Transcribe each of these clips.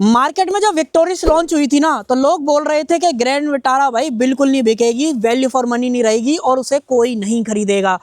Market में जब Victoris launch हुई थी ना, तो लोग बोल रहे थे कि ग्रैंड विटारा भाई बिल्कुल नहीं बिकेगी, वैल्यू फॉर मनी नहीं रहेगी और उसे कोई नहीं खरीदेगा।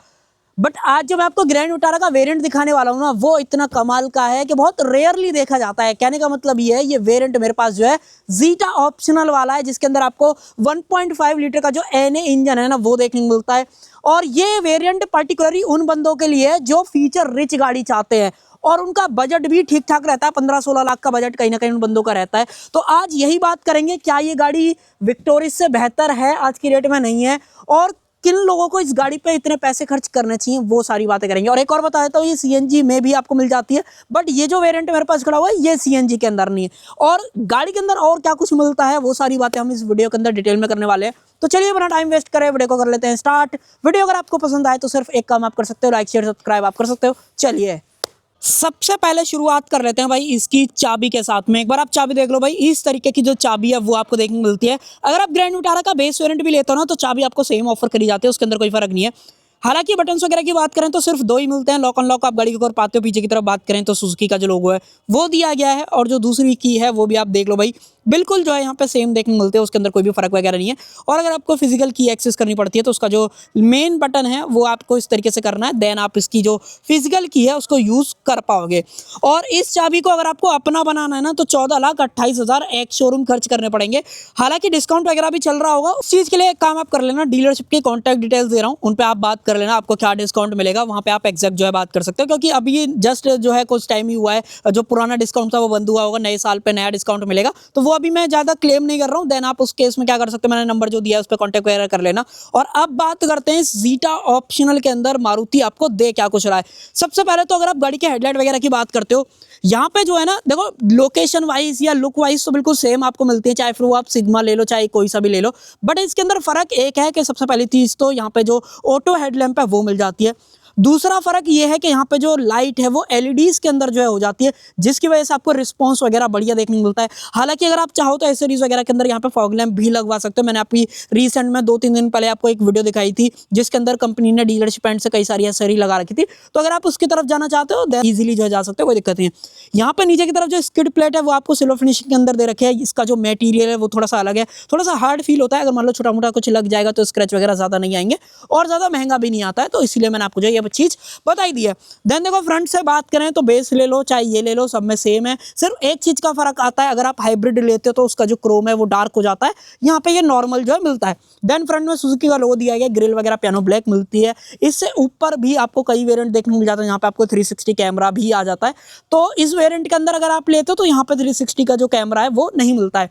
बट आज जो मैं आपको ग्रैंड विटारा का वेरिएंट दिखाने वाला हूँ ना, वो इतना कमाल का है कि बहुत रेयरली देखा जाता है। कहने का मतलब ये है, ये वेरिएंट मेरे पास जो है जीटा ऑप्शनल वाला है, जिसके अंदर आपको 1.5 लीटर का जो एनए इंजन है ना, वो देखने को मिलता है। और ये वेरिएंट पर्टिकुलरली उन बंदों के लिए है जो फीचर रिच गाड़ी चाहते हैं और उनका बजट भी ठीक ठाक रहता है। 15-16 लाख का बजट कहीं ना कहीं उन बंदों का रहता है। तो आज यही बात करेंगे, क्या ये गाड़ी विक्टोरिस से बेहतर है? आज की डेट में नहीं है। और किन लोगों को इस गाड़ी पे इतने पैसे खर्च करने चाहिए, वो सारी बातें करेंगे। और एक और बता देता हूँ, ये सीएनजी में भी आपको मिल जाती है, बट ये जो वेरिएंट मेरे पास खड़ा हुआ है ये सीएनजी के अंदर नहीं है। और गाड़ी के अंदर और क्या कुछ मिलता है, वो सारी बातें हम इस वीडियो के अंदर डिटेल में करने वाले हैं। तो चलिए बिना टाइम वेस्ट करें वीडियो को कर लेते हैं स्टार्ट। वीडियो अगर आपको पसंद आए तो सिर्फ एक काम आप कर सकते हो, लाइक शेयर सब्सक्राइब आप कर सकते हो। चलिए सबसे पहले शुरुआत कर लेते हैं भाई इसकी चाबी के साथ में। एक बार आप चाबी देख लो भाई, इस तरीके की जो चाबी है वो आपको देखने को मिलती है। अगर आप ग्रैंड विटारा का बेस वेरिएंट भी लेते हो ना, तो चाबी आपको सेम ऑफर करी जाती है, उसके अंदर कोई फर्क नहीं है। हालांकि बटन्स वगैरह की बात करें तो सिर्फ 2 ही मिलते हैं। लॉक अनलॉक आप गाड़ी के ऊपर पाते हो। पीछे की तरफ बात करें तो सुजुकी का जो लोगो है वो दिया गया है, और जो दूसरी की है वो भी आप देख लो भाई, बिल्कुल जो है यहाँ पे सेम देखने को मिलते हैं, उसके अंदर कोई भी फर्क वगैरह नहीं है। और अगर आपको फिजिकल की एक्सेस करनी पड़ती है तो उसका जो मेन बटन है वो आपको इस तरीके से करना है, देन आप इसकी जो फिजिकल की है उसको यूज कर पाओगे। और इस चाबी को अगर आपको अपना बनाना है ना, तो 14,28,000 एक शोरूम खर्च करने पड़ेंगे। हालांकि डिस्काउंट वगैरह भी चल रहा होगा, उस चीज के लिए एक काम आप कर लेना, डीलरशिप के कॉन्टैक्ट डिटेल्स दे रहा हूँ, उन पे आप बात कर लेना, आपको क्या डिस्काउंट मिलेगा वहां पे आप एग्जैक्ट जो है बात कर सकते हो। क्योंकि अभी जस्ट जो है कुछ टाइम ही हुआ है, जो पुराना डिस्काउंट था वो बंद हुआ होगा, नए साल पे नया डिस्काउंट मिलेगा, तो वो अभी मैं ज्यादा क्लेम नहीं कर रहा हूँ। देन आप उस केस में क्या कर सकते हो, मैंने नंबर जो दिया है उस पर कॉन्टैक्ट वगैरह कर लेना। और अब बात करते हैं जीटा ऑप्शनल के अंदर मारुति आपको दे क्या कुछ रहा है। सबसे पहले तो अगर आप गाड़ी के हेडलाइट वगैरह की बात करते हो, यहाँ पे जो है ना देखो, लोकेशन वाइज या लुक वाइज तो बिल्कुल सेम आपको मिलती है, चाहे फिर वो आप सिग्मा ले लो चाहे कोई सा भी ले लो। बट इसके अंदर फर्क एक है कि सबसे पहली चीज तो यहाँ पे जो ऑटो हेडलैम्प है वो मिल जाती है। दूसरा फर्क ये है कि यहाँ पे जो लाइट है वो एलईडीज के अंदर जो है हो जाती है, जिसकी वजह से आपको रिस्पांस वगैरह बढ़िया देखने को मिलता है। हालांकि अगर आप चाहो तो एसरीज वगैरह के अंदर यहाँ पे फॉग लैम्प भी लगवा सकते हो। मैंने आपकी रिसेंट में 2-3 दिन पहले आपको एक वीडियो दिखाई थी, जिसके अंदर कंपनी ने डीलरशिप एंड से कई सारी एसरी लगा रखी थी। तो अगर आप उसकी तरफ जाना चाहते हो देन इजीली जो है जा सकते हो, कोई दिक्कत नहीं है। यहाँ पे नीचे की तरफ जो स्किड प्लेट है वो आपको सिल्वर फिनिशिंग के अंदर दे रखे है। इसका जो मटेरियल है वो थोड़ा सा अलग है, थोड़ा सा हार्ड फील होता है। अगर मान लो छोटा मोटा कुछ लग जाएगा तो स्क्रैच वगैरह ज्यादा नहीं आएंगे, और ज्यादा महंगा भी नहीं आता है, तो इसलिए मैंने आपको जो ये चीज बताई दी है। देन देखो फ्रंट से बात करें तो बेस ले लो चाहे ये ले लो, सब में सेम है। सिर्फ एक चीज का फर्क आता है, अगर आप हाइब्रिड लेते हो तो उसका जो क्रोम है वो डार्क हो जाता है, यहाँ पे ये नॉर्मल जो है मिलता है। देन फ्रंट में सुजुकी का लोगो दिया गया, ग्रिल वगैरह पियानो ब्लैक मिलती है। इससे ऊपर भी आपको कई वेरिएंट देखने को मिल जाता है, यहाँ पे आपको 360 कैमरा भी आ जाता है। तो इस वेरिएंट के अंदर अगर आप लेते हो तो यहाँ पे 360 का जो कैमरा है वो नहीं मिलता है।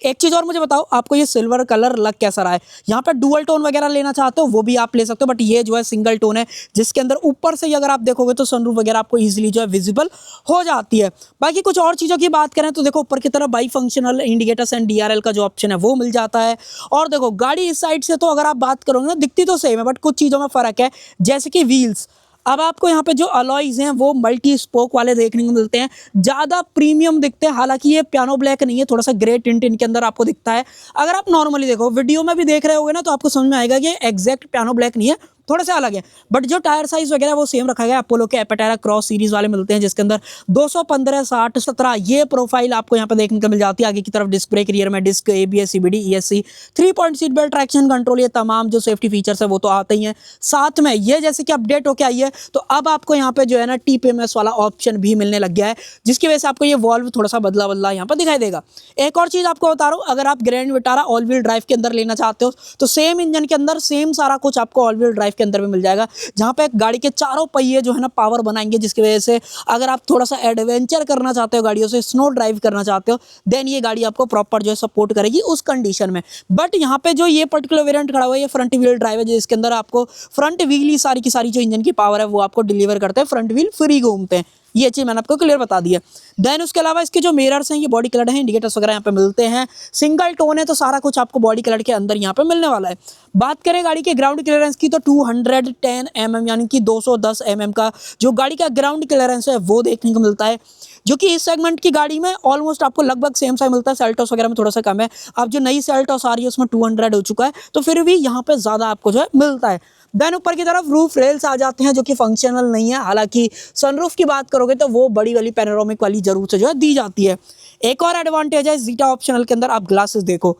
एक चीज और मुझे बताओ, आपको ये सिल्वर कलर लग कैसा रहा है? यहाँ पे डुअल टोन वगैरह लेना चाहते हो वो भी आप ले सकते हो, बट ये जो है सिंगल टोन है, जिसके अंदर ऊपर से ही अगर आप देखोगे तो सनरूफ वगैरह आपको इजीली जो है विजिबल हो जाती है। बाकी कुछ और चीजों की बात करें तो देखो, ऊपर की तरफ by functional indicators and DRL का जो ऑप्शन है वो मिल जाता है। और देखो गाड़ी इस साइड से तो अगर आप बात करोगे ना, दिखती तो सेम है बट कुछ चीजों में फर्क है, जैसे कि व्हील्स। अब आपको यहाँ पे जो अलॉयज हैं वो मल्टी स्पोक वाले देखने को मिलते हैं, ज़्यादा प्रीमियम दिखते हैं। हालांकि ये पियानो ब्लैक नहीं है, थोड़ा सा ग्रे टिंट इनके अंदर आपको दिखता है। अगर आप नॉर्मली देखो, वीडियो में भी देख रहे होगे ना, तो आपको समझ में आएगा कि एग्जैक्ट पियानो ब्लैक नहीं है, थोड़ा सा अलग है। बट जो टायर साइज वगैरह वो सेम रखा गया। अपोलो के एपेटारा क्रॉस सीरीज वाले मिलते हैं, जिसके अंदर 215, 60, 17 ये प्रोफाइल आपको यहाँ पे देखने को मिल जाती है। आगे की तरफ डिस्क ब्रेक, रियर में disc, ABS, CBD, ESC, 3 point seat belt, traction control, ये तमाम जो सेफ्टी फीचर्स है वो तो आते ही हैं। साथ में ये जैसे कि अपडेट होके आई है, तो अब आपको यहाँ पे जो है ना टीपीएमएस वाला ऑप्शन भी मिलने लग गया है, जिसकी वजह से आपको ये वॉल्व थोड़ा सा बदला बदला यहाँ पर दिखाई देगा। एक और चीज आपको बता रहा हूँ, अगर आप grand Vitara all wheel drive के अंदर लेना चाहते हो तो सेम इंजन के अंदर सेम सारा कुछ आपको ऑल व्हील ड्राइव के अंदर भी मिल जाएगा, जहां पे गाड़ी के चारों पहिए जो है ना पावर बनाएंगे, जिसकी वजह से अगर आप थोड़ा सा एडवेंचर करना चाहते हो, गाड़ियों से स्नो ड्राइव करना चाहते हो, देन ये गाड़ी आपको प्रॉपर जो है सपोर्ट करेगी उस कंडीशन में। बट यहाँ पे जो ये पर्टिकुलर वेरिएंट खड़ा हुआ है, ये फ्रंट व्हील ड्राइव है, जिसके अंदर आपको फ्रंट व्हील ही सारी की सारी जो इंजन की पावर है वो आपको डिलीवर करते हैं, फ्रंट व्हील फ्री घूमते हैं। ये चीज मैंने आपको क्लियर बता दी है। देन उसके अलावा इसके जो मिरर्स हैं ये बॉडी कलर है, इंडिकेटर्स वगैरह यहाँ पे मिलते हैं, सिंगल टोन है, तो सारा कुछ आपको बॉडी कलर के अंदर यहाँ पे मिलने वाला है। बात करें गाड़ी के ग्राउंड क्लियरेंस की तो 210 mm यानी कि 210 mm का जो गाड़ी का ग्राउंड क्लियरेंस है वो देखने को मिलता है, जो कि इस सेगमेंट की गाड़ी में ऑलमोस्ट आपको लगभग सेम सा मिलता है। सेल्टोस वगैरह में थोड़ा सा कम है। अब जो नई सेल्टोस आ रही है उसमें 200 हो चुका है, तो फिर भी यहाँ पे ज्यादा आपको जो है मिलता है। देन ऊपर की तरफ रूफ रेल्स आ जाते हैं जो कि फंक्शनल नहीं है। हालांकि सनरूफ की बात करोगे तो वो बड़ी वाली पैनोरामिक वाली जरूर से जो है दी जाती है। एक और एडवांटेज है जीटा ऑप्शनल के अंदर, आप ग्लासेस देखो,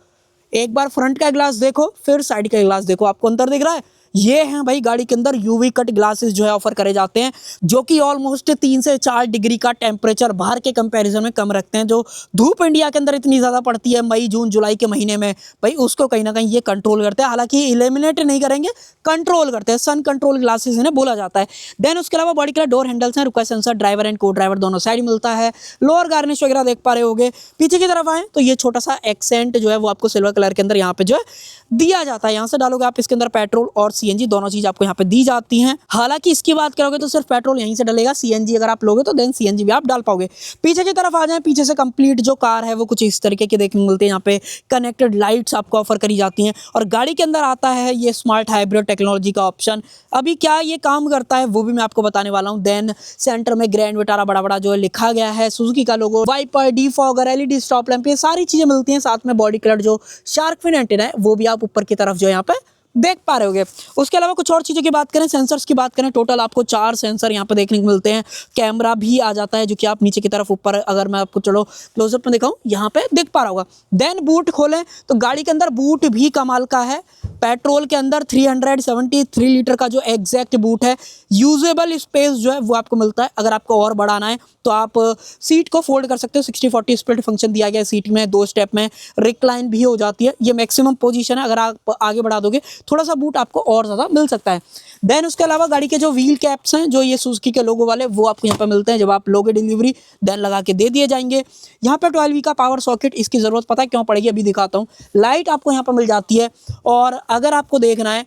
एक बार फ्रंट का ग्लास देखो फिर साइड का ग्लास देखो, आपको अंतर दिख रहा है। ये हैं भाई गाड़ी के अंदर यूवी कट ग्लासेस जो है ऑफर करे जाते हैं, जो कि ऑलमोस्ट 3 से 4 डिग्री का टेम्परेचर बाहर के कंपैरिजन में कम रखते हैं। जो धूप इंडिया के अंदर इतनी ज़्यादा पड़ती है मई जून जुलाई के महीने में, भाई उसको कहीं ना कहीं ये कंट्रोल करते हैं। हालांकि इलिमिनेट नहीं करेंगे, कंट्रोल करते हैं। सन कंट्रोल ग्लासेस इन्हें बोला जाता है। देन उसके अलावा बॉडी के डोर हैंडल्स हैं, रुका सेंसर, ड्राइवर एंड को ड्राइवर दोनों साइड मिलता है। लोअर गार्निश वगैरह देख पा रहे होगे। पीछे की तरफ आए तो ये छोटा सा एक्सेंट जो है वो आपको सिल्वर कलर के अंदर यहाँ पे जो है दिया जाता है। यहाँ से डालोगे आप इसके अंदर पेट्रोल और सीएनजी दोनों चीज आपको यहाँ पे दी जाती हैं। हालांकि इसकी बात करोगे तो सिर्फ पेट्रोल यहीं से डलेगा, सीएनजी अगर आप लोगे तो देन सीएनजी भी आप डाल पाओगे। पीछे की तरफ आ जाए, पीछे से कंप्लीट जो कार है वो कुछ इस तरीके की देखने को मिलती है। यहाँ पे कनेक्टेड लाइट्स आपको ऑफर करी जाती हैं और गाड़ी के अंदर आता है ये स्मार्ट हाइब्रिड टेक्नोलॉजी का ऑप्शन। अभी क्या ये काम करता है वो भी मैं आपको बताने वाला हूँ। देन सेंटर में ग्रैंड विटारा बड़ा बड़ा जो है लिखा गया है, सुजुकी का logo, wiper, defogger, LED stop lamp, ये सारी चीजें मिलती हैं। साथ में बॉडी कलर जो शार्क फिन एंटीना है वो भी आप ऊपर की तरफ जो यहाँ पे देख पा रहे होगे। उसके अलावा कुछ और चीज़ों की बात करें, सेंसर्स की बात करें, टोटल आपको 4 सेंसर यहाँ पे देखने को मिलते हैं। कैमरा भी आ जाता है जो कि आप नीचे की तरफ ऊपर, अगर मैं आपको चलो क्लोजअप में दिखाऊं, यहाँ पे दिख पा रहा होगा। देन बूट खोलें तो गाड़ी के अंदर बूट भी कमाल का है। पेट्रोल के अंदर 373 लीटर का जो एग्जैक्ट बूट है। यूजेबल स्पेस जो है वो आपको मिलता है। अगर आपको और बढ़ाना है तो आप सीट को फोल्ड कर सकते हो। 60-40 स्प्लिट फंक्शन दिया गया है सीट में, 2 स्टेप में रिक्लाइन भी हो जाती है। ये मैक्सिमम पोजीशन है, अगर आप आगे बढ़ा दोगे थोड़ा सा बूट आपको और ज़्यादा मिल सकता है। देन उसके अलावा गाड़ी के जो व्हील कैप्स हैं, जो ये सुजुकी के लोगो वाले, वो आपको यहाँ पर मिलते हैं। जब आप लोगे डिलीवरी देन लगा के दे दिए जाएंगे। यहाँ पे 12V का पावर सॉकेट, इसकी ज़रूरत पता है क्यों पड़ेगी, अभी दिखाता हूँ। लाइट आपको यहाँ पर मिल जाती है। और अगर आपको देखना है,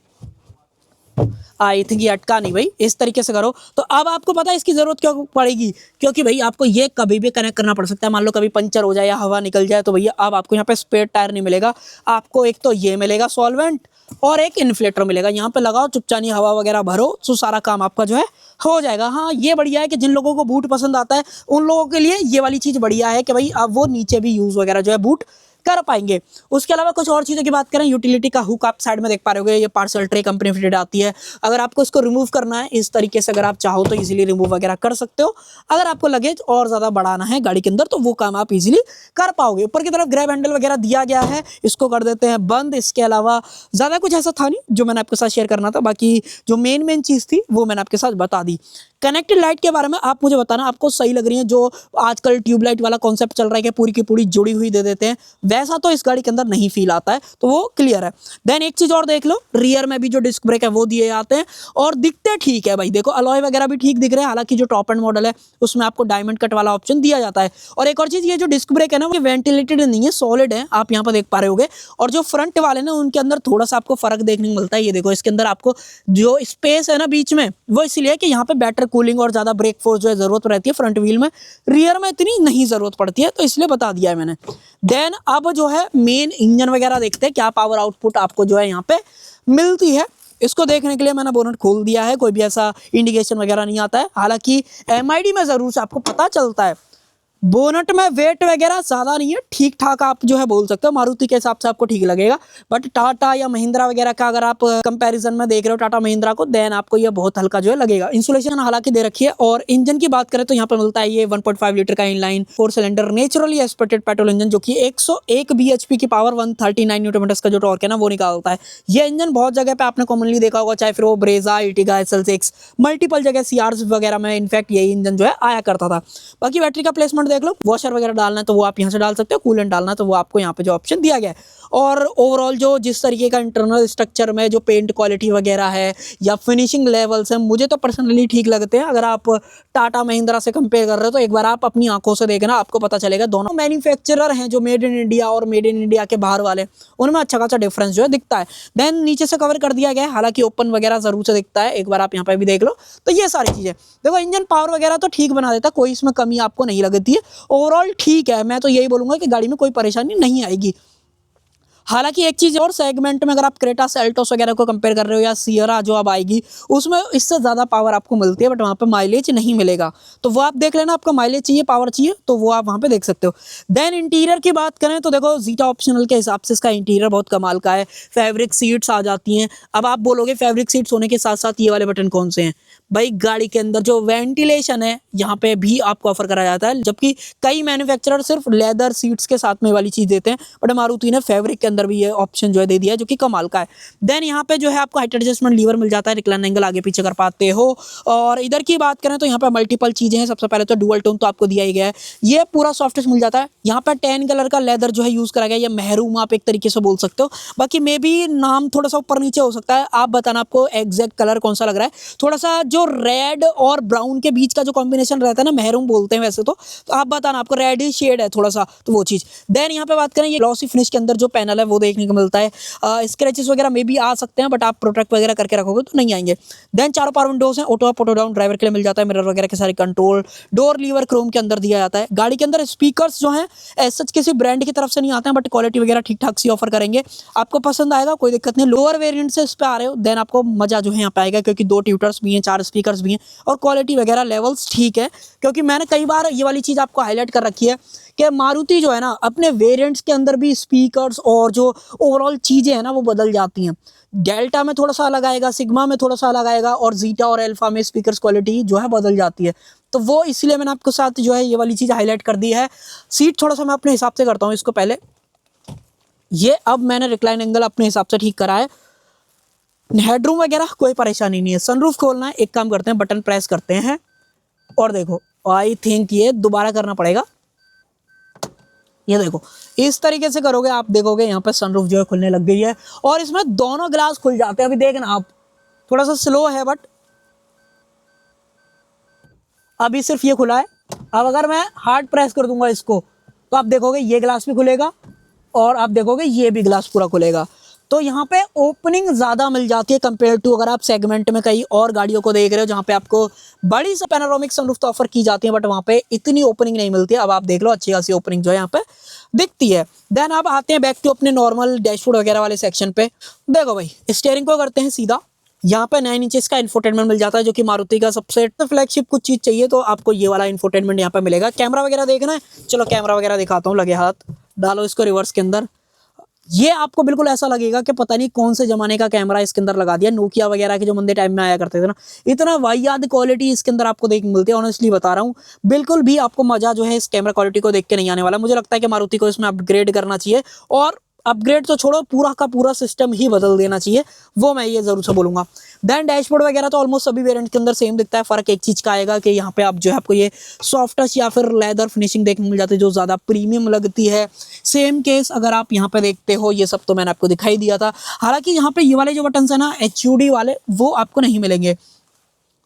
आई थिंक ये अटका नहीं भाई, इस तरीके से करो तो अब आपको पता है इसकी जरूरत क्यों पड़ेगी, क्योंकि भाई आपको ये कभी भी कनेक्ट करना पड़ सकता है। मान लो कभी पंचर हो जाए या हवा निकल जाए तो भैया अब आपको यहाँ पे स्पेयर टायर नहीं मिलेगा। आपको एक तो ये मिलेगा सॉल्वेंट और एक इन्फ्लेटर मिलेगा। यहाँ पे लगाओ, चुपचानी हवा वगैरह भरो, तो सारा काम आपका जो है हो जाएगा। हाँ ये बढ़िया है कि जिन लोगों को बूट पसंद आता है उन लोगों के लिए ये वाली चीज़ बढ़िया है कि भाई अब वो नीचे भी यूज़ वगैरह जो है बूट कर पाएंगे। उसके अलावा कुछ और चीज़ों की बात करें, यूटिलिटी का हुक आप साइड में देख पा रहे होगे। ये पार्सल ट्रे कंपनी फिटेड आती है। अगर आपको इसको रिमूव करना है इस तरीके से, अगर आप चाहो तो इजीली रिमूव वगैरह कर सकते हो। अगर आपको लगेज और ज़्यादा बढ़ाना है गाड़ी के अंदर तो वो काम आप इजीली कर पाओगे। ऊपर की तरफ ग्रैब हैंडल वगैरह दिया गया है, इसको कर देते हैं बंद। इसके अलावा ज़्यादा कुछ ऐसा था नहीं जो मैंने आपके साथ शेयर करना था। बाकी जो मेन चीज़ थी वो मैंने आपके साथ बता दी। कनेक्टेड लाइट के बारे में आप मुझे बताना आपको सही लग रही है। जो आजकल ट्यूबलाइट वाला कॉन्सेप्ट चल रहा है कि पूरी की पूरी जुड़ी हुई दे देते हैं, वैसा तो इस गाड़ी के अंदर नहीं फील आता है, तो वो क्लियर है। देन एक चीज़ और देख लो, रियर में भी जो डिस्क ब्रेक है वो दिए जाते हैं और दिखते ठीक है भाई। देखो अलॉय वगैरह भी ठीक दिख रहे हैं। हालांकि जो टॉप एंड मॉडल है उसमें आपको डायमंड कट वाला ऑप्शन दिया जाता है। और एक और चीज़, ये जो डिस्क ब्रेक है ना वो वेंटिलेटेड नहीं है, सॉलिड है, आप यहाँ पर देख पा रहे होगे। और जो फ्रंट वाले ना उनके अंदर थोड़ा सा आपको फर्क देखने को मिलता है। ये देखो इसके अंदर आपको जो स्पेस है ना बीच में, वो इसलिए कि यहाँ पे बेटर कूलिंग और ज़्यादा ब्रेक फोर्स जो है ज़रूरत रहती है फ्रंट व्हील में। रियर में इतनी नहीं ज़रूरत पड़ती है, तो इसलिए बता दिया है मैंने। देन अब जो है मेन इंजन वगैरह देखते हैं, क्या पावर आउटपुट आपको जो है यहाँ पे मिलती है। इसको देखने के लिए मैंने बोनट खोल दिया है, कोई भी ऐसा इंडिकेशन वगैरह नहीं आता है। हालांकि एमआईडी में ज़रूर से आपको पता चलता है। बोनट में वेट वगैरह ज़्यादा नहीं है, ठीक ठाक आप जो है बोल सकते हो। मारुति के हिसाब से आपको ठीक लगेगा, बट टाटा या महिंद्रा वगैरह का अगर आप कंपैरिजन में देख रहे हो टाटा महिंद्रा को, देन आपको ये बहुत हल्का जो है लगेगा। इंसुलेशन हालांकि दे रखी है। और इंजन की बात करें तो यहाँ पे मिलता है ये 1.5 लीटर का inline 4 cylinder naturally aspirated petrol engine, जो कि 101 bhp की पावर 139 न्यूटन मीटर्स का जो टॉर्क है ना वो निकालता है। ये इंजन बहुत जगह पे आपने कॉमनली देखा होगा, चाहे फिर वो ब्रेजा, इर्टिगा, SL6, मल्टीपल जगह सीआर्स वगैरह में इनफैक्ट यही इंजन जो है आया करता था। बाकी बैटरी का प्लेसमेंट देख लो, वॉशर वगैरह डालना है तो वो आप यहाँ से डाल सकते हो, कूलेंट डालना है तो वो आपको यहाँ पे जो ऑप्शन दिया गया है। और ओवरऑल जो जिस तरीके का इंटरनल स्ट्रक्चर में जो पेंट क्वालिटी वगैरह है या फिनिशिंग लेवल्स हैं, मुझे तो पर्सनली ठीक लगते हैं। अगर आप टाटा महिंद्रा से कंपेयर कर रहे हो तो एक बार आप अपनी आंखों से देखना, आपको पता चलेगा। दोनों मैन्युफैक्चरर हैं जो मेड इन इंडिया और मेड इन इंडिया के बाहर वाले, उनमें अच्छा खासा डिफरेंस जो है दिखता है। देन नीचे से कवर कर दिया गया है, हालांकि ओपन वगैरह जरूर से दिखता है, एक बार आप यहाँ पे भी देख लो। तो ये सारी चीज़ें देखो, इंजन पावर वगैरह तो ठीक बना देता, कोई इसमें कमी आपको नहीं लगती है। ओवरऑल ठीक है, मैं तो यही बोलूँगा कि गाड़ी में कोई परेशानी नहीं आएगी। हालांकि एक चीज़ और, सेगमेंट में अगर आप क्रेटा सेल्टोस वगैरह को कंपेयर कर रहे हो या सियरा जो अब आएगी उसमें इससे ज़्यादा पावर आपको मिलती है, बट वहाँ पे माइलेज नहीं मिलेगा। तो वो आप देख लेना, आपको माइलेज चाहिए, पावर चाहिए, तो वो आप वहाँ पे देख सकते हो। देन इंटीरियर की बात करें तो देखो जीटा ऑप्शनल के हिसाब से इसका इंटीरियर बहुत कमाल का है। फैब्रिक सीट्स आ जाती हैं। अब आप बोलोगे फैब्रिक सीट्स होने के साथ साथ ये वाले बटन कौन से हैं? भाई गाड़ी के अंदर जो वेंटिलेशन है यहाँ पे भी आपको ऑफर करा जाता है, जबकि कई मैन्युफैक्चरर सिर्फ लेदर सीट्स के साथ में वाली चीज़ देते हैं, बट मारुति ने फैब्रिक के अंदर भी ये ऑप्शन जो है दे दिया है, जो कि कमाल का है। देन यहाँ पे जो है आपको हाइट एडजस्टमेंट लीवर मिल जाता है, रिक्लाइन एंगल आगे पीछे कर पाते हो। और इधर की बात करें तो यहाँ पे मल्टीपल चीज़ें हैं। सबसे पहले तो डुअल टोन तो आपको दिया ही गया है, ये पूरा सॉफ्ट टच मिल जाता है। यहाँ पे 10 कलर का लेदर जो है यूज़ करा गया है, ये महरूम आप एक तरीके से बोल सकते हो। बाकी मे बी नाम थोड़ा सा ऊपर नीचे हो सकता है, आप बताना आपको एग्जैक्ट कलर कौन सा लग रहा है। थोड़ा सा जो रेड और ब्राउन के बीच का जो कॉम्बिनेशन रहता है ना, महरूम बोलते हैं वैसे तो आप बताना आपको रेड ही शेड है थोड़ा सा, तो वो चीज़। देन यहाँ पे बात करें, ये ग्लॉसी फिनिश के अंदर जो पैनल है वो देखने को मिलता है। स्क्रैचेस वगैरह में भी आ सकते हैं, बट आप प्रोटेक्ट वगैरह करके रखोगे तो नहीं आएंगे। देन चारों पावर विंडोज हैं, auto up auto down driver के लिए मिल जाता है, मिरर वगैरह के सारे कंट्रोल, डोर लीवर क्रोम के अंदर दिया जाता है। गाड़ी के अंदर स्पीकर्स जो हैं एज सच किसी ब्रांड की तरफ से नहीं आते हैं, बट क्वालिटी वगैरह ठीक ठाक सी ऑफर करेंगे, आपको पसंद आएगा, कोई दिक्कत नहीं। लोअर वेरिएंट से इस पे आ रहे हो देन आपको मजा जो है यहाँ पे आएगा, क्योंकि 2 ट्यूटर्स भी हैं, 4 स्पीकर्स भी हैं, और क्वालिटी वगैरह लेवल्स ठीक है। क्योंकि मैंने कई बार ये वाली चीज़ आपको हाईलाइट कर रखी है कि मारुति जो है ना अपने वेरिएंट्स के अंदर भी स्पीकर्स और जो ओवरऑल चीज़ें हैं ना वो बदल जाती हैं। डेल्टा में थोड़ा सा अलग आएगा, सिग्मा में थोड़ा सा अलग आएगा, और जीटा और अल्फा में स्पीकर्स क्वालिटी जो है बदल जाती है। तो वो इसलिए मैंने आपके साथ जो है ये वाली चीज़ हाईलाइट कर दी है। सीट थोड़ा सा मैं अपने हिसाब से करता हूँ इसको पहले, ये अब मैंने रिक्लाइन एंगल अपने हिसाब से ठीक करा है। हेडरूम वगैरह कोई परेशानी नहीं है। सनरूफ खोलना है, एक काम करते हैं, बटन प्रेस करते हैं और देखो, आई थिंक ये दोबारा करना पड़ेगा। ये देखो इस तरीके से करोगे, आप देखोगे यहाँ पे सनरूफ जो है खुलने लग गई है, और इसमें दोनों ग्लास खुल जाते हैं। अभी देखना आप, थोड़ा सा स्लो है बट अभी सिर्फ ये खुला है। अब अगर मैं हार्ड प्रेस कर दूंगा इसको तो आप देखोगे ये ग्लास भी खुलेगा, और आप देखोगे ये भी ग्लास पूरा खुलेगा। तो यहाँ पे ओपनिंग ज़्यादा मिल जाती है कंपेयर टू अगर आप सेगमेंट में कई और गाड़ियों को देख रहे हो, जहाँ पे आपको बड़ी सा पैनोरामिक सनरूफ तो ऑफर की जाती है, बट वहाँ पे इतनी ओपनिंग नहीं मिलती है। अब आप देख लो अच्छी खासी ओपनिंग जो है यहाँ पे दिखती है। देन अब आते हैं बैक टू अपने नॉर्मल डैशबोर्ड वगैरह वाले सेक्शन पे। देखो भाई, स्टीयरिंग को करते हैं सीधा। यहाँ पे 9 इंचेस का इंफोटेनमेंट मिल जाता है, जो कि मारुति का सबसे फ्लैगशिप कुछ चीज़ चाहिए तो आपको ये वाला इंफोटेनमेंट यहाँ पे मिलेगा। कैमरा वगैरह देखना है, चलो कैमरा वगैरह दिखाता हूँ। लगे हाथ, डालो इसको रिवर्स के अंदर। ये आपको बिल्कुल ऐसा लगेगा कि पता नहीं कौन से जमाने का कैमरा इसके अंदर लगा दिया, नोकिया वगैरह के जो मंदे टाइम में आया करते थे ना, इतना वाहियात क्वालिटी इसके अंदर आपको देखने मिलती है। ऑनेस्टली बता रहा हूँ, बिल्कुल भी आपको मजा जो है इस कैमरा क्वालिटी को देख के नहीं आने वाला। मुझे लगता है कि मारुति को इसमें अपग्रेड करना चाहिए, और अपग्रेड तो छोड़ो, पूरा का पूरा सिस्टम ही बदल देना चाहिए, वो मैं ये जरूर से बोलूँगा। देन डैशबोर्ड वगैरह तो ऑलमोस्ट सभी वेरिएंट के अंदर सेम दिखता है। फर्क एक चीज़ का आएगा कि यहाँ पे आप जो है आपको ये सॉफ्ट टच या फिर लेदर फिनिशिंग देखने मिल जाती है, जो ज़्यादा प्रीमियम लगती है। सेम केस अगर आप यहाँ पे देखते हो, ये सब तो मैंने आपको दिखाई दिया था। हालांकि यहाँ पे ये वाले जो बटन है ना HUD वाले, वो आपको नहीं मिलेंगे।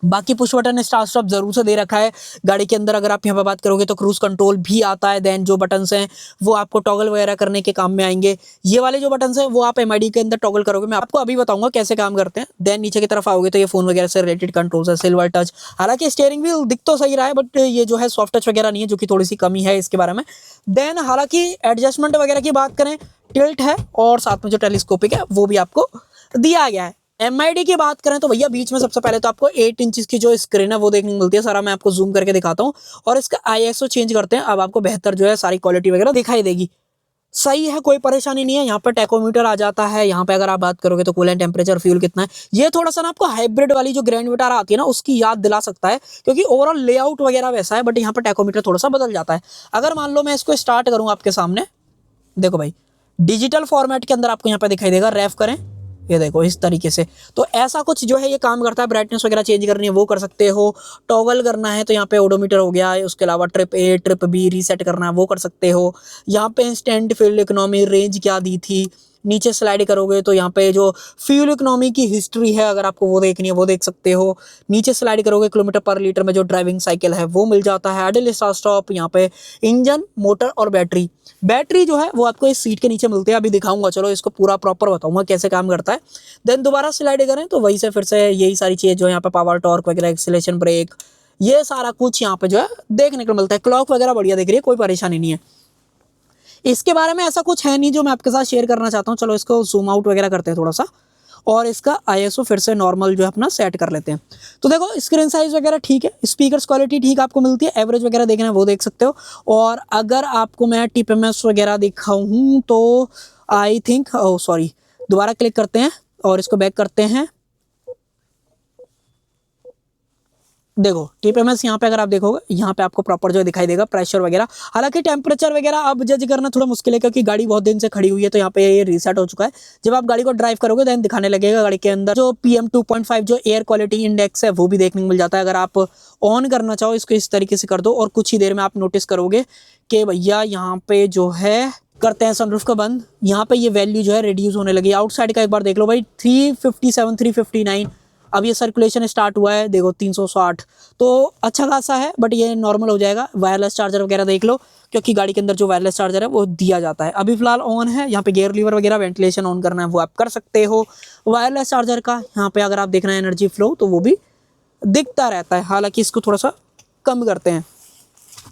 बाकी पुश बटन स्टार्ट स्टॉप जरूर से दे रखा है गाड़ी के अंदर। अगर आप यहाँ पे बात करोगे तो क्रूज कंट्रोल भी आता है। देन जो बटन्स हैं वो आपको टॉगल वगैरह करने के काम में आएंगे। ये वाले जो बटन्स हैं वो आप MID के अंदर टॉगल करोगे, मैं आपको अभी बताऊंगा कैसे काम करते हैं। देन नीचे की तरफ आओगे तो ये फोन वगैरह से रिलेटेड कंट्रोल्स है, सिल्वर टच। हालांकि स्टीयरिंग व्हील दिख तो सही रहा है, बट ये जो है सॉफ्ट टच वगैरह नहीं है, जो कि थोड़ी सी कमी है इसके बारे में। देन हालांकि एडजस्टमेंट वगैरह की बात करें, टिल्ट है, और साथ में जो टेलीस्कोपिक है वो भी आपको दिया गया है। MID की बात करें तो भैया बीच में सबसे पहले तो आपको 8 इंचेस की जो स्क्रीन है वो देखने को मिलती है। सारा मैं आपको जूम करके दिखाता हूँ, और इसका ISO चेंज करते हैं। अब आपको बेहतर जो है सारी क्वालिटी वगैरह दिखाई देगी। सही है, कोई परेशानी नहीं है। यहाँ पर टैकोमीटर आ जाता है। यहाँ पे अगर आप बात करोगे तो कूलेंट टेम्परेचर, फ्यूल कितना है, ये थोड़ा सा ना आपको हाइब्रिड वाली जो ग्रैंड विटारा आती है ना उसकी याद दिला सकता है, क्योंकि ओवरऑल लेआउट वगैरह वैसा है, बट यहाँ पर टैकोमीटर थोड़ा सा बदल जाता है। अगर मान लो मैं इसको स्टार्ट करूँ आपके सामने, देखो भाई डिजिटल फॉर्मेट के अंदर आपको यहाँ पे दिखाई देगा। रेफ करें, ये देखो इस तरीके से। तो ऐसा कुछ जो है ये काम करता है। ब्राइटनेस वगैरह चेंज करनी है वो कर सकते हो। टॉगल करना है तो यहाँ पे ओडोमीटर हो गया है। उसके अलावा trip A trip B reset करना है वो कर सकते हो। यहाँ पे इंस्टेंट फ्यूल इकोनॉमी रेंज क्या दी थी, नीचे स्लाइड करोगे तो यहाँ पे जो फ्यूल इकोनॉमी की हिस्ट्री है अगर आपको वो देखनी है वो देख सकते हो। नीचे स्लाइड करोगे किलोमीटर पर लीटर में जो ड्राइविंग साइकिल है वो मिल जाता है। आइडल स्टार्ट स्टॉप, यहाँ पे इंजन, मोटर और बैटरी जो है वो आपको इस सीट के नीचे मिलती है। अभी दिखाऊंगा, चलो इसको पूरा प्रॉपर बताऊंगा कैसे काम करता है। देन दोबारा स्लाइड करें तो वही से फिर से यही सारी चीज़ जो है यहाँ पे पावर, टॉर्क वगैरह, एक्सीलरेशन, ब्रेक, ये सारा कुछ यहाँ पे जो है देखने को मिलता है। क्लॉक वगैरह बढ़िया दिख रही है, कोई परेशानी नहीं है। इसके बारे में ऐसा कुछ है नहीं जो मैं आपके साथ शेयर करना चाहता हूँ। चलो इसको जूम आउट वगैरह करते हैं थोड़ा सा, और इसका ISO फिर से नॉर्मल जो है अपना सेट कर लेते हैं। तो देखो स्क्रीन साइज वगैरह ठीक है, स्पीकर्स क्वालिटी ठीक आपको मिलती है, एवरेज वगैरह देखना है वो देख सकते हो। और अगर आपको मैं TPMS वगैरह दिखाऊँ तो आई थिंक, सॉरी, दोबारा क्लिक करते हैं और इसको बैक करते हैं। देखो TPMS यहाँ पे अगर आप देखोगे, यहाँ पे आपको प्रॉपर जो है दिखाई देगा प्रेशर वगैरह। हालांकि टेम्परेचर वगैरह अब जज करना थोड़ा मुश्किल है क्योंकि गाड़ी बहुत दिन से खड़ी हुई है, तो यहाँ पे ये रीसेट हो चुका है। जब आप गाड़ी को ड्राइव करोगे देन दिखाने लगेगा गाड़ी के अंदर जो PM 2.5 जो एयर क्वालिटी इंडेक्स है वो भी देखने को मिल जाता है। अगर आप ऑन करना चाहो इसको इस तरीके से कर दो और कुछ ही देर में आप नोटिस करोगे कि भैया यहाँ पे जो है, करते हैं सनरूफ का बंद, यहाँ पे ये वैल्यू जो है रिड्यूस होने लगी। आउटसाइड का एक बार देख लो भाई, 357 359, अब ये सर्कुलेशन स्टार्ट हुआ है देखो 360, तो अच्छा खासा है, बट ये नॉर्मल हो जाएगा। वायरलेस चार्जर वगैरह देख लो क्योंकि गाड़ी के अंदर जो वायरलेस चार्जर है वो दिया जाता है। अभी फिलहाल ऑन है, यहाँ पे गियर लीवर वगैरह वेंटिलेशन ऑन करना है वो आप कर सकते हो वायरलेस चार्जर का। यहाँ पे अगर आप देख रहे हैं एनर्जी फ्लो तो वो भी दिखता रहता है, हालांकि इसको थोड़ा सा कम करते हैं।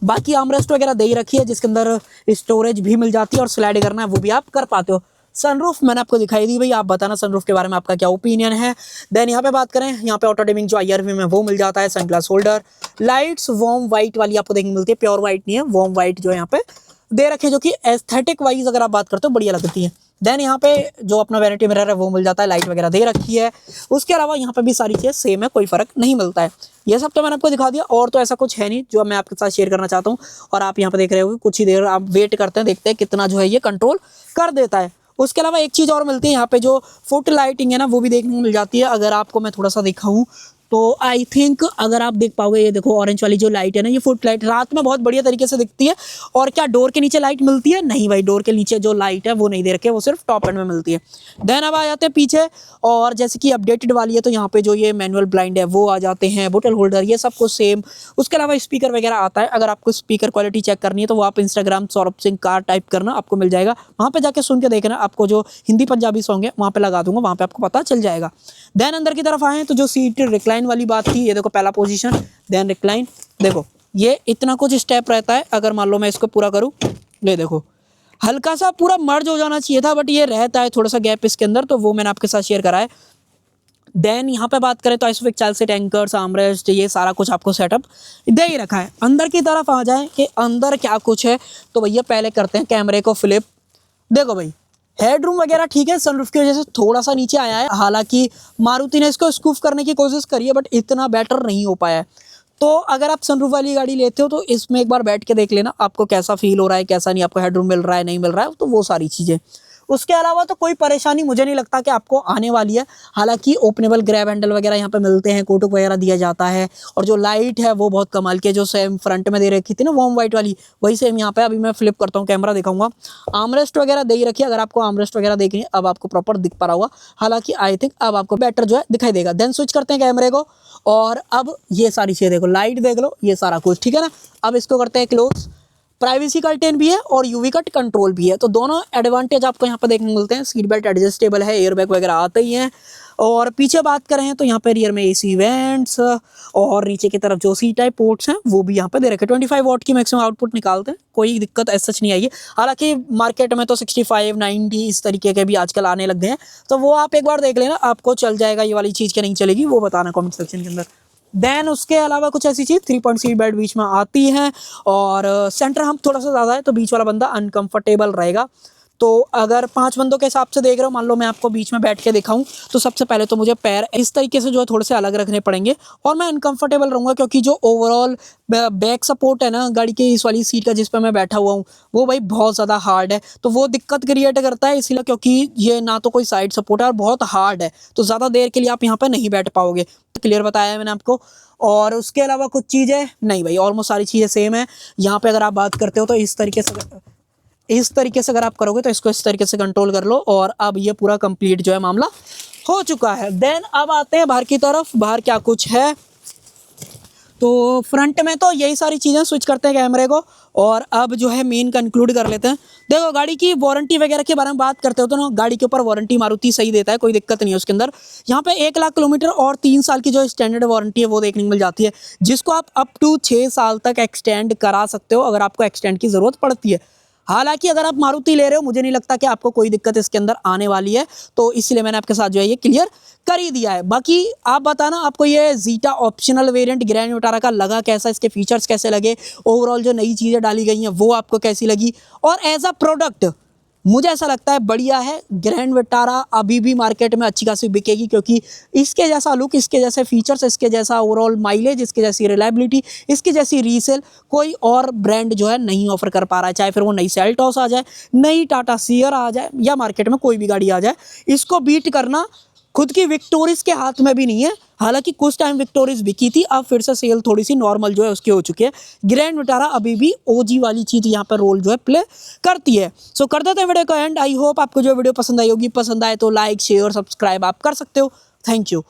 बाकी आर्मरेस्ट वगैरह दे ही रखी है जिसके अंदर स्टोरेज भी मिल जाती है और स्लाइड करना है वो भी आप कर पाते हो। सनरूफ मैंने आपको दिखाई दी भाई, आप बताना सनरूफ के बारे में आपका क्या ओपिनियन है। देन यहाँ पे बात करें, यहाँ पे ऑटो डिमिंग जो IRV में वो मिल जाता है, sunglass holder, lights warm white वाली आपको देखने मिलती है, प्योर वाइट नहीं है, वार्म वाइट जो है यहाँ पे दे रखे, जो कि एस्थेटिक वाइज अगर आप बात करते हो बढ़िया लगती है। देन यहाँ पे जो अपना वैनिटी मिरर है वो मिल जाता है, लाइट वगैरह दे रखी है। उसके अलावा यहाँ पे भी सारी चीज़ें सेम है, कोई फर्क नहीं मिलता है। ये सब तो मैंने आपको दिखा दिया, और तो ऐसा कुछ है नहीं जो मैं आपके साथ शेयर करना चाहता हूँ। और आप यहाँ पे देख रहे हो कुछ ही देर आप वेट करते हैं, देखते हैं कितना जो है ये कंट्रोल कर देता है। उसके अलावा एक चीज़ और मिलती है, यहाँ पे जो फुट लाइटिंग है ना वो भी देखने को मिल जाती है। अगर आपको मैं थोड़ा सा दिखाऊँ तो आई थिंक अगर आप देख पाओगे, ये देखो ऑरेंज वाली जो लाइट है ना, ये फुट लाइट रात में बहुत बढ़िया तरीके से दिखती है। और क्या डोर के नीचे लाइट मिलती है? नहीं भाई, डोर के नीचे जो लाइट है वो नहीं दे रखे, वो सिर्फ टॉप एंड में मिलती है। देन अब आ जाते हैं पीछे, और जैसे कि अपडेटेड वाली है तो यहाँ पे जो ये मैनुअल ब्लाइंड है वो आ जाते हैं, बोतल होल्डर, ये सब कुछ सेम। उसके अलावा स्पीकर वगैरह आता है। अगर आपको स्पीकर क्वालिटी चेक करनी है तो वो आप Instagram Saurabh Singh car type करना, आपको मिल जाएगा। वहाँ पे जाके सुन के देखना, आपको जो हिंदी पंजाबी सॉन्ग है वहाँ पे लगा दूंगा, वहाँ पे आपको पता चल जाएगा। देन अंदर की तरफ आए तो जो सीट रिक्लाइन वाली बात थी, ये देखो पहला पोजीशन, देन रिक्लाइन, देखो ये इतना कुछ स्टेप रहता है। अगर मान लो मैं इसको पूरा करूँ, ये देखो हल्का सा पूरा मर्ज हो जाना चाहिए था, बट ये रहता है थोड़ा सा गैप इसके अंदर, तो वो मैंने आपके साथ शेयर करा है। देन यहाँ पे बात करें तो आइसोफिक चाइल्ड सीट, एंकर्स, आर्मरेस्ट, ये सारा कुछ आपको सेटअप दे ही रखा है। अंदर की तरफ आ जाए कि अंदर क्या कुछ है, तो भैया पहले करते हैं कैमरे को फ्लिप। देखो भाई हेडरूम वगैरह ठीक है, सनरूफ की वजह से थोड़ा सा नीचे आया है, हालांकि मारुति ने इसको स्कूफ करने की कोशिश करी है बट इतना बेटर नहीं हो पाया है। तो अगर आप सनरूफ वाली गाड़ी लेते हो तो इसमें एक बार बैठ के देख लेना आपको कैसा फील हो रहा है, कैसा नहीं, आपको हेडरूम मिल रहा है नहीं मिल रहा है, तो वो सारी चीज़ें। उसके अलावा तो कोई परेशानी मुझे नहीं लगता कि आपको आने वाली है। हालांकि ओपनेबल ग्रैब हैंडल वगैरह यहाँ पे मिलते हैं, कोटक वगैरह दिया जाता है, और जो लाइट है वो बहुत कमाल की है, जो सेम फ्रंट में दे रखी थी ना वार्म वाइट वाली, वही सेम यहाँ पे। अभी मैं फ्लिप करता हूँ, कैमरा दिखाऊंगा, आर्मरेस्ट वगैरह दे ही रखी है। अगर आपको आर्मरेस्ट वगैरह देखनी है, अब आपको प्रॉपर दिख पा रहा होगा, हालांकि आई थिंक अब आपको बेटर जो है दिखाई देगा। देन स्विच करते हैं कैमरे को, और अब ये सारी चीज़ें देखो, लाइट देख लो, ये सारा कुछ ठीक है ना। अब इसको करते हैं क्लोज। प्राइवेसी कर्टेन भी है और यूवी कट कंट्रोल भी है, तो दोनों एडवांटेज आपको यहाँ पर देखने को मिलते हैं। सीट बेल्ट एडजस्टेबल है, एयरबैग वगैरह आते ही हैं। और पीछे बात करें तो यहाँ पे रियर में AC वेंट्स, और नीचे की तरफ जो सी टाइप पोर्ट्स हैं वो भी यहाँ पे दे रखे। 25 वॉट की मैक्सिमम आउटपुट निकालते हैं, कोई दिक्कत ऐसा सच नहीं आई है। हालांकि मार्केट में तो 65 90 इस तरीके के भी आजकल आने लग गए हैं, तो वो आप एक बार देख लेना, आपको चल जाएगा ये वाली चीज़ क्या नहीं चलेगी, वो बताना कॉमेंट सेक्शन के अंदर। देन उसके अलावा कुछ ऐसी चीज़ 3 पॉइंट सीट बेल्ट बीच में आती है, और सेंटर हम थोड़ा सा ज़्यादा है तो बीच वाला बंदा अनकंफर्टेबल रहेगा। तो अगर 5 बंदों के हिसाब से देख रहे हो, मान लो मैं आपको बीच में बैठ के दिखाऊं, तो सबसे पहले तो मुझे पैर इस तरीके से जो है थोड़े से अलग रखने पड़ेंगे, और मैं अनकंफर्टेबल रहूँगा क्योंकि जो ओवरऑल बैक सपोर्ट है ना गाड़ी की इस वाली सीट का जिस पर मैं बैठा हुआ हूँ, वो भाई बहुत ज़्यादा हार्ड है, तो वो दिक्कत क्रिएट करता है। इसलिए क्योंकि ये ना तो कोई साइड सपोर्ट है और बहुत हार्ड है, तो ज़्यादा देर के लिए आप यहाँ पर नहीं बैठ पाओगे। क्लियर बताया है मैंने आपको। और उसके अलावा कुछ चीज़ें नहीं भाई, ऑलमोस्ट सारी चीज़ें सेम है। यहाँ पे अगर आप बात करते हो तो इस तरीके से अगर आप करोगे तो इसको इस तरीके से कंट्रोल कर लो, और अब ये पूरा कंप्लीट जो है मामला हो चुका है। देन अब आते हैं बाहर की तरफ, बाहर क्या कुछ है। तो फ्रंट में तो यही सारी चीज़ें, स्विच करते हैं कैमरे को, और अब जो है मेन कंक्लूड कर लेते हैं। देखो गाड़ी की वारंटी वगैरह के बारे में बात करते हो तो ना, गाड़ी के ऊपर वारंटी मारुति सही देता है, कोई दिक्कत नहीं है उसके अंदर। यहाँ पे 1 लाख किलोमीटर और 3 साल की जो स्टैंडर्ड वारंटी है वो देखने को मिल जाती है, जिसको आप अप टू 6 साल तक एक्सटेंड करा सकते हो अगर आपको एक्सटेंड की ज़रूरत पड़ती है। हालांकि अगर आप मारुति ले रहे हो, मुझे नहीं लगता कि आपको कोई दिक्कत इसके अंदर आने वाली है, तो इसलिए मैंने आपके साथ जो है ये क्लियर कर ही दिया है। बाकी आप बताना आपको ये zeta optional variant grand Vitara का लगा कैसा, इसके फीचर्स कैसे लगे, ओवरऑल जो नई चीज़ें डाली गई हैं वो आपको कैसी लगी, और एज अ प्रोडक्ट मुझे ऐसा लगता है बढ़िया है। ग्रैंड विटारा अभी भी मार्केट में अच्छी खासी बिकेगी, क्योंकि इसके जैसा लुक, इसके जैसे फीचर्स, इसके जैसा ओवरऑल माइलेज, इसके जैसी रिलायबिलिटी, इसकी जैसी रीसेल कोई और ब्रांड जो है नहीं ऑफर कर पा रहा है। चाहे फिर वो नई सेल्टॉस आ जाए, नई टाटा सियर आ जाए, या मार्केट में कोई भी गाड़ी आ जाए, इसको बीट करना खुद की विक्टोरिस के हाथ में भी नहीं है। हालांकि कुछ टाइम विक्टोरिस बिकी थी, अब फिर से सेल थोड़ी सी नॉर्मल जो है उसकी हो चुकी है। ग्रैंड विटारा अभी भी ओजी वाली चीज़ यहाँ पर रोल जो है प्ले करती है। सो कर देते हैं वीडियो को एंड। आई होप आपको जो वीडियो पसंद आई होगी, पसंद आए तो लाइक शेयर सब्सक्राइब आप कर सकते हो। Thank you.